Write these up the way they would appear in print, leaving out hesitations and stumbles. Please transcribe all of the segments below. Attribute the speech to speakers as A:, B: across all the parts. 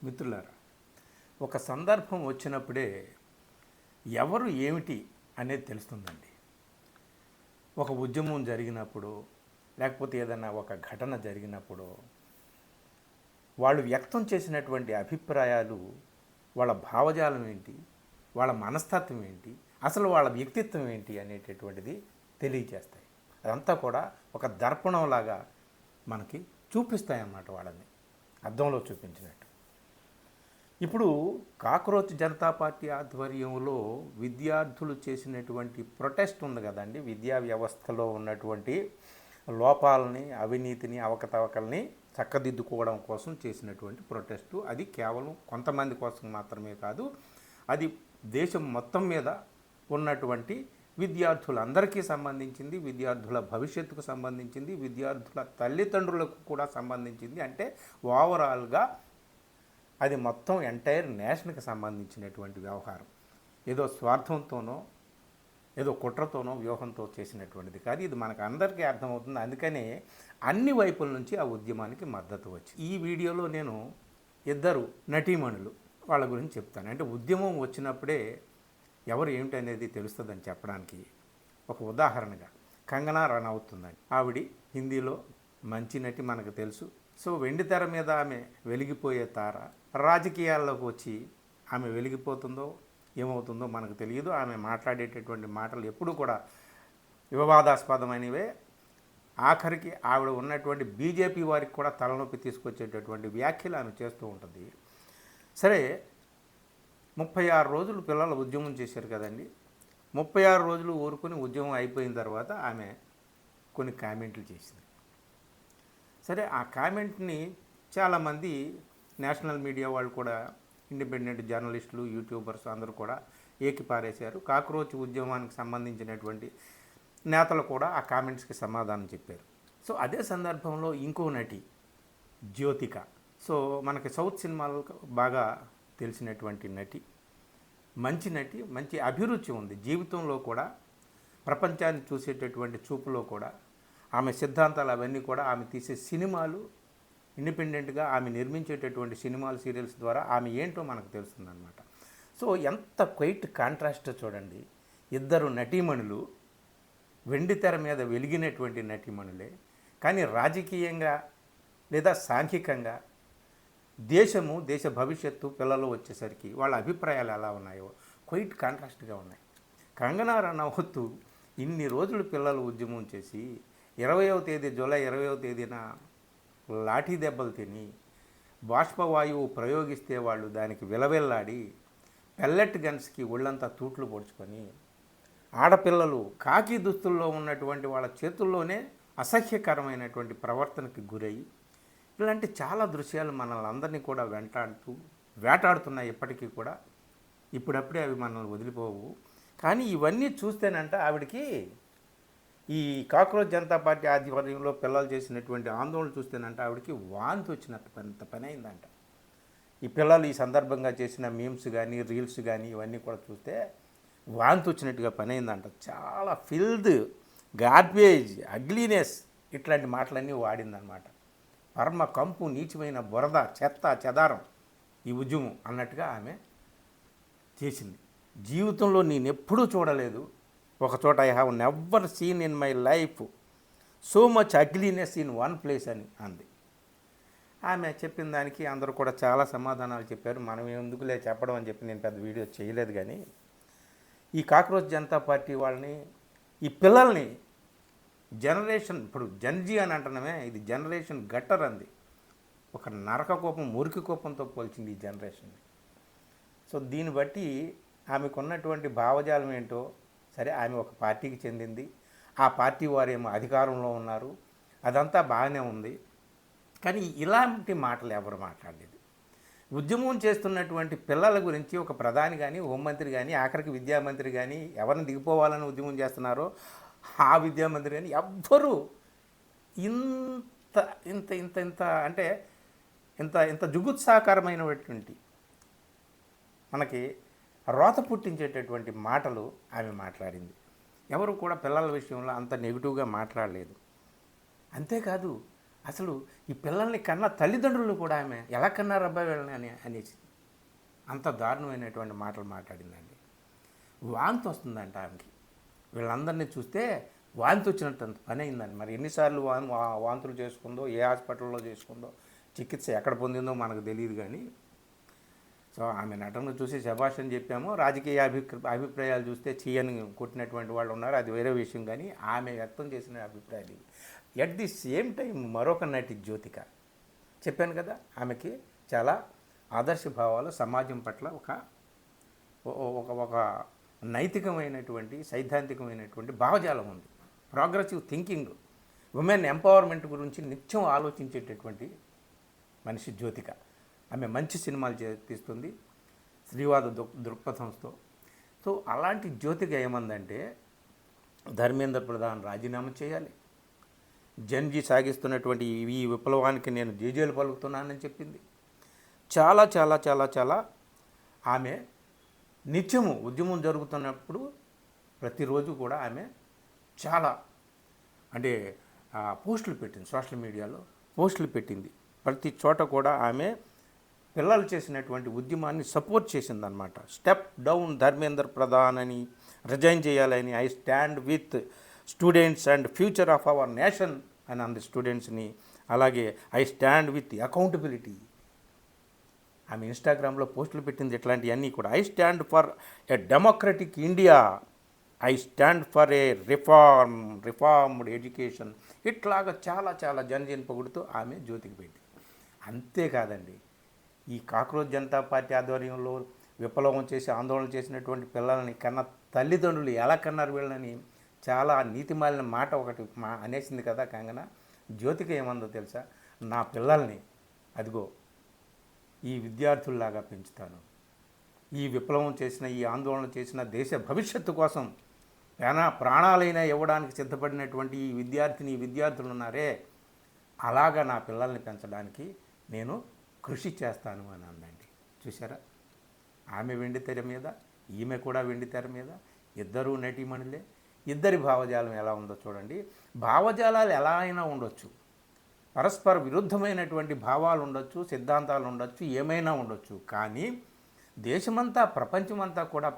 A: మిత్రులారా, ఒక సందర్భం వచ్చినప్పుడే ఎవరు ఏమిటి అనేది తెలుస్తుందండి. ఒక ఉద్యమం జరిగినప్పుడు, లేకపోతే ఏదైనా ఒక ఘటన జరిగినప్పుడు వాళ్ళు వ్యక్తం చేసినటువంటి అభిప్రాయాలు, వాళ్ళ భావజాలం ఏంటి, వాళ్ళ మనస్తత్వం ఏంటి, అసలు వాళ్ళ వ్యక్తిత్వం ఏంటి అనేటటువంటిది తెలియజేస్తాయి. అదంతా కూడా ఒక దర్పణంలాగా మనకి చూపిస్తాయన్నమాట, వాళ్ళని అద్దంలో చూపించినట్టు. ఇప్పుడు కాక్రోచ్ జనతా పార్టీ ఆధ్వర్యంలో విద్యార్థులు చేసినటువంటి ప్రొటెస్ట్ ఉంది కదండి, విద్యా వ్యవస్థలో ఉన్నటువంటి లోపాలని, అవినీతిని, అవకతవకల్ని చక్కదిద్దుకోవడం కోసం చేసినటువంటి ప్రొటెస్టు. అది కేవలం కొంతమంది కోసం మాత్రమే కాదు, అది దేశం మొత్తం మీద ఉన్నటువంటి విద్యార్థులందరికీ సంబంధించింది, విద్యార్థుల భవిష్యత్తుకు సంబంధించింది, విద్యార్థుల తల్లిదండ్రులకు కూడా సంబంధించింది. అంటే ఓవరాల్గా అది మొత్తం ఎంటైర్ నేషన్కి సంబంధించినటువంటి వ్యవహారం. ఏదో స్వార్థంతోనో ఏదో కుట్రతోనో వ్యూహంతో చేసినటువంటిది కాదు. ఇది మనకు అందరికీ అర్థమవుతుంది. అందుకనే అన్ని వైపుల నుంచి ఆ ఉద్యమానికి మద్దతు వచ్చింది. ఈ వీడియోలో నేను ఇద్దరు నటీమణులు వాళ్ళ గురించి చెప్తాను. అంటే ఉద్యమం వచ్చినప్పుడే ఎవరు ఏమిటనేది తెలుస్తుందని చెప్పడానికి ఒక ఉదాహరణగా కంగనా రనౌత్ ఉందండి. ఆవిడ హిందీలో మంచి నటి, మనకు తెలుసు. సో వెండితెర మీద ఆమె వెలిగిపోయే తార, రాజకీయాల్లోకి వచ్చి ఆమె వెలిగిపోతుందో ఏమవుతుందో మనకు తెలియదు. ఆమె మాట్లాడేటటువంటి మాటలు ఎప్పుడూ కూడా వివాదాస్పదమైనవే. ఆఖరికి ఆవిడ ఉన్నటువంటి బీజేపీ వారికి కూడా తలనొప్పి తీసుకొచ్చేటటువంటి వ్యాఖ్యలు ఆమె చేస్తూ ఉంటుంది. సరే, 36 రోజులు పిల్లలు ఉద్యమం చేశారు కదండి. 36 రోజులు ఊరుకొని ఉద్యమం అయిపోయిన తర్వాత ఆమె కొన్ని కామెంట్లు చేసింది. సరే, ఆ కామెంట్ని చాలామంది నేషనల్ మీడియా వాళ్ళు కూడా, ఇండిపెండెంట్ జర్నలిస్టులు, యూట్యూబర్స్ అందరూ కూడా ఏకిపారేశారు. కాక్రోచ్ ఉద్యమానికి సంబంధించినటువంటి నేతలు కూడా ఆ కామెంట్స్కి సమాధానం చెప్పారు. సో అదే సందర్భంలో ఇంకో నటి జ్యోతిక, సో మనకి సౌత్ సినిమాలకు బాగా తెలిసినటువంటి నటి, మంచి నటి, మంచి అభిరుచి ఉంది జీవితంలో కూడా, ప్రపంచాన్ని చూసేటటువంటి చూపులో కూడా. ఆమె సిద్ధాంతాలు అవన్నీ కూడా, ఆమె తీసే సినిమాలు, ఇండిపెండెంట్గా ఆమె నిర్మించేటటువంటి సినిమాలు, సీరియల్స్ ద్వారా ఆమె ఏంటో మనకు తెలుస్తుందన్నమాట. సో ఎంత క్వైట్ కాంట్రాస్ట్ చూడండి. ఇద్దరు నటీమణులు వెండితెర మీద వెలిగినటువంటి నటీమణులే, కానీ రాజకీయంగా లేదా సాంఘికంగా దేశము, దేశ భవిష్యత్తు, పిల్లలు వచ్చేసరికి వాళ్ళ అభిప్రాయాలు ఎలా ఉన్నాయో క్వైట్ కాంట్రాస్ట్గా ఉన్నాయి. కంగనా రనౌత్ ఇన్ని రోజులు పిల్లలు ఉద్యమం చేసి 20వ తేదీ జూలై 20వ తేదీన లాఠీ దెబ్బలు తిని, బాష్పవాయువు ప్రయోగిస్తే వాళ్ళు దానికి విలవిల్లాడి, పెల్లెట్ గన్స్కి ఒళ్ళంతా తూట్లు పొడుచుకొని, ఆడపిల్లలు కాకి దుస్తుల్లో ఉన్నటువంటి వాళ్ళ చేతుల్లోనే అసహ్యకరమైనటువంటి ప్రవర్తనకి గురయ్యి, ఇలాంటి చాలా దృశ్యాలు మనల్ని అందరినీ కూడా వేటాడుతున్నాయి ఇప్పటికీ కూడా. ఇప్పుడప్పుడే అవి మనల్ని వదిలిపోవు. కానీ ఇవన్నీ చూస్తేనంట ఆవిడకి, ఈ కాక్రోచ్ జనతా పార్టీ ఆధ్వర్యంలో పిల్లలు చేసినటువంటి ఆందోళన చూస్తేనంట ఆవిడకి వాంతి వచ్చినంత పని అయిందంట. ఈ పిల్లలు ఈ సందర్భంగా చేసిన మీమ్స్ కానీ, రీల్స్ కానీ ఇవన్నీ కూడా చూస్తే వాంతి వచ్చినట్టుగా పని అయిందంట. చాలా ఫిల్డ్, గార్బేజ్, అగ్లీనెస్ ఇట్లాంటి మాటలన్నీ వాడిందనమాట. పరమ కంపు, నీచమైన బురద, చెత్త చెదారం ఈ ఉద్యమం అన్నట్టుగా ఆమె చేసింది. జీవితంలో నేనెప్పుడూ చూడలేదు, ఒకచోట I have never seen in my life so much ugliness in one place అని అంది. ఆమె చెప్పిన దానికి అందరూ కూడా చాలా సమాధానాలు చెప్పారు. మనం ఎందుకులే చెప్పడం అని చెప్పి నేను పెద్ద వీడియో చేయలేదు. కానీ ఈ కాక్రోచ్ జనతా పార్టీ వాళ్ళని, ఈ పిల్లల్ని జనరేషన్, ఇప్పుడు జన్జీ అని అంటున్నామే, ఇది జనరేషన్ గట్టర్ అంది. ఒక నరక కోపం, మురికి కోపంతో పోల్చింది ఈ జనరేషన్ని. సో దీన్ని బట్టి ఆమెకు ఉన్నటువంటి భావజాలం ఏంటో, సరే ఆమె ఒక పార్టీకి చెందింది, ఆ పార్టీ వారేమో అధికారంలో ఉన్నారు, అదంతా బాగానే ఉంది. కానీ ఇలాంటి మాటలు ఎవరు మాట్లాడలేదు. ఉద్యమం చేస్తున్నటువంటి పిల్లల గురించి ఒక ప్రధాని కానీ, హోంమంత్రి కానీ, ఆఖరికి విద్యామంత్రి కానీ, ఎవరిని దిగిపోవాలని ఉద్యమం చేస్తున్నారో ఆ విద్యామంత్రి కానీ ఎవ్వరూ ఇంత ఇంత ఇంత ఇంత అంటే ఇంత ఇంత జుగుత్సాకరమైనటువంటి, మనకి రోత పుట్టించేటటువంటి మాటలు ఆమె మాట్లాడింది. ఎవరు కూడా పిల్లల విషయంలో అంత నెగిటివ్గా మాట్లాడలేదు. అంతేకాదు, అసలు ఈ పిల్లల్ని కన్న తల్లిదండ్రులు కూడా ఆమె ఎలా కన్నారు అబ్బాయి వీళ్ళని అనేసి అంత దారుణమైనటువంటి మాటలు మాట్లాడిందండి. వాంతి వస్తుందంట ఆమెకి. వీళ్ళందరినీ చూస్తే వాంతి వచ్చినట్టు పని అయిందండి. మరి ఎన్నిసార్లు వాంతులు చేసుకుందో, ఏ హాస్పిటల్లో చేసుకుందో, చికిత్స ఎక్కడ పొందిందో మనకు తెలియదు. కానీ సో ఆమె నటనను చూసి శభాష్ అని చెప్పాము. రాజకీయ అభిప్రాయాలు చూస్తే చీయని కొట్టినటువంటి వాళ్ళు ఉన్నారు, అది వేరే విషయం. కానీ ఆమె వ్యక్తం చేసిన అభిప్రాయాలు ఇవి. ఎట్ ది సేమ్ టైం మరొక నటి జ్యోతిక, చెప్పాను కదా, ఆమెకి చాలా ఆదర్శ భావాలు, సమాజం పట్ల ఒక ఒక నైతికమైనటువంటి, సైద్ధాంతికమైనటువంటి భావజాలం ఉంది. ప్రోగ్రెసివ్ థింకింగ్, ఉమెన్ ఎంపవర్మెంట్ గురించి నిత్యం ఆలోచించేటటువంటి మనిషి జ్యోతిక. ఆమె మంచి సినిమాలు తీస్తుంది స్త్రీవాద దృక్పథంతో. సో అలాంటి జ్యోతిక ఏమందంటే ధర్మేంద్ర ప్రధాన్ రాజీనామా చేయాలి, జన్జీ సాగిస్తున్నటువంటి ఈ విప్లవానికి నేను జేజేలు పలుకుతున్నానని చెప్పింది. చాలా చాలా చాలా చాలా ఆమె నిత్యము ఉద్యమం జరుగుతున్నప్పుడు ప్రతిరోజు కూడా ఆమె చాలా అంటే పోస్టులు పెట్టింది, సోషల్ మీడియాలో పోస్టులు పెట్టింది. ప్రతి చోట కూడా ఆమె పిల్లలు చేసినటువంటి ఉద్యమాన్ని సపోర్ట్ చేసిందనమాట. స్టెప్ డౌన్ ధర్మేంద్ర ప్రధాన్ అని, రిజైన్ చేయాలని, I stand with students and future of our nation అని అంది స్టూడెంట్స్ని. అలాగే ఐ స్టాండ్ విత్ అకౌంటబిలిటీ. ఆమె ఇన్స్టాగ్రామ్లో పోస్టులు పెట్టింది ఇట్లాంటివన్నీ కూడా. I stand for a democratic India, I stand for a reformed education. ఇట్లాగా చాలా చాలా జనజీని పొగుడుతూ ఆమె జ్యోతికి పెట్టింది. అంతేకాదండి, ఈ కాక్రోచ్ జనతా పార్టీ ఆధ్వర్యంలో విప్లవం చేసి ఆందోళన చేసినటువంటి పిల్లల్ని కన్న తల్లిదండ్రులు ఎలా కన్నారు వీళ్ళని చాలా నీతిమాలిన మాట ఒకటి అనేసింది కదా కంగన. జ్యోతిక ఏమందో తెలుసా, నా పిల్లల్ని అదిగో ఈ విద్యార్థుల్లాగా పెంచుతాను, ఈ విప్లవం చేసిన, ఈ ఆందోళన చేసిన దేశ భవిష్యత్తు కోసం ప్రాణాలైనా ఇవ్వడానికి సిద్ధపడినటువంటి ఈ విద్యార్థులు ఉన్నారే, అలాగా నా పిల్లల్ని పెంచడానికి నేను కృషి చేస్తాను అని అందండి. చూసారా, ఆమె వెండి తెర మీద, ఈమె కూడా వెండి తెర మీద, ఇద్దరూ నటీమణులే. ఇద్దరి భావజాలం ఎలా ఉందో చూడండి. భావజాలాలు ఎలా అయినా ఉండొచ్చు, పరస్పర విరుద్ధమైనటువంటి భావాలు ఉండొచ్చు, సిద్ధాంతాలు ఉండొచ్చు, ఏమైనా ఉండొచ్చు. కానీ దేశమంతా, ప్రపంచమంతా కూడా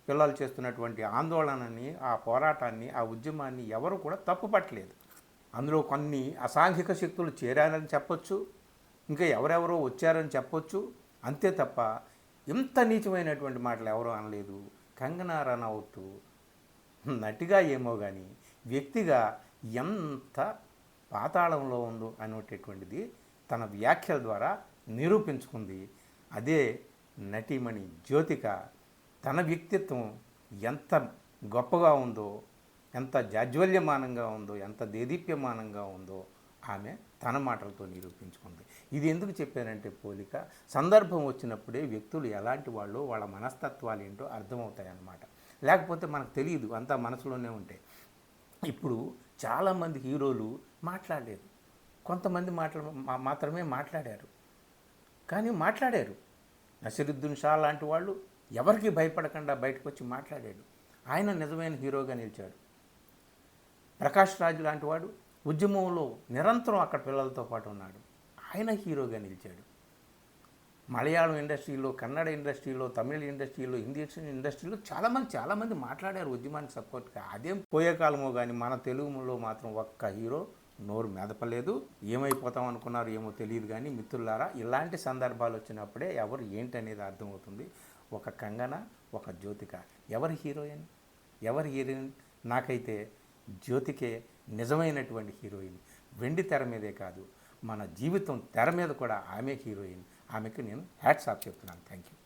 A: పిల్లలు చేస్తున్నటువంటి ఆందోళనని, ఆ పోరాటాన్ని, ఆ ఉద్యమాన్ని ఎవరు కూడా తప్పుపట్టలేదు. అందులో కొన్ని అసాంఘిక శక్తులు చేరారని చెప్పొచ్చు, ఇంకా ఎవరెవరో వచ్చారని చెప్పొచ్చు. అంతే తప్ప ఇంత నీచమైనటువంటి మాటలు ఎవరూ అనలేదు. కంగనా రనౌత్ నటిగా ఏమో కానీ వ్యక్తిగా ఎంత పాతాళంలో ఉందో అనేటటువంటిది తన వ్యాఖ్యల ద్వారా నిరూపించుకుంది. అదే నటీమణి జ్యోతిక. తన వ్యక్తిత్వం ఎంత గొప్పగా ఉందో, ఎంత జాజ్వల్యమానంగా ఉందో, ఎంత దేదీప్యమానంగా ఉందో ఆమె తన మాటలతో నిరూపించుకుంది. ఇది ఎందుకు చెప్పానంటే పోలిక, సందర్భం వచ్చినప్పుడే వ్యక్తులు ఎలాంటి వాళ్ళు, వాళ్ళ మనస్తత్వాలు ఏంటో అర్థమవుతాయన్నమాట. లేకపోతే మనకు తెలియదు, అంతా మనసులోనే ఉంటాయి. ఇప్పుడు చాలామంది హీరోలు మాట్లాడలేదు, కొంతమంది మాత్రమే మాట్లాడారు. కానీ మాట్లాడారు. నసీరుద్దీన్ షా లాంటి వాళ్ళు ఎవరికి భయపడకుండా బయటకు వచ్చి మాట్లాడాడు. ఆయన నిజమైన హీరోగా నిలిచాడు. ప్రకాష్ రాజ్ లాంటి వాడు ఉద్యమంలో నిరంతరం అక్కడ పిల్లలతో పాటు ఉన్నాడు. ఆయన హీరోగా నిలిచాడు. మలయాళం ఇండస్ట్రీలో, కన్నడ ఇండస్ట్రీలో, తమిళ ఇండస్ట్రీలో, హిందీ ఇండస్ట్రీలో చాలామంది మాట్లాడారు ఉద్యమానికి సపోర్ట్గా. అదేం పోయే కాలమో కానీ మన తెలుగులో మాత్రం ఒక్క హీరో నోరు మెదపలేదు. ఏమైపోతాం అనుకున్నారు ఏమో తెలియదు. కానీ మిత్రులారా, ఇలాంటి సందర్భాలు వచ్చినప్పుడే ఎవరు ఏంటనేది అర్థమవుతుంది. ఒక కంగన, ఒక జ్యోతిక. ఎవరు హీరోయిన్, ఎవరు హీరోయిన్? నాకైతే జ్యోతికే నిజమైనటువంటి హీరోయిన్. వెండి తెర మీదే కాదు, మన జీవితం తెర మీద కూడా ఆమె హీరోయిన్. ఆమెకు నేను హ్యాట్స్ ఆఫ్ చెప్తున్నాను. Thank you.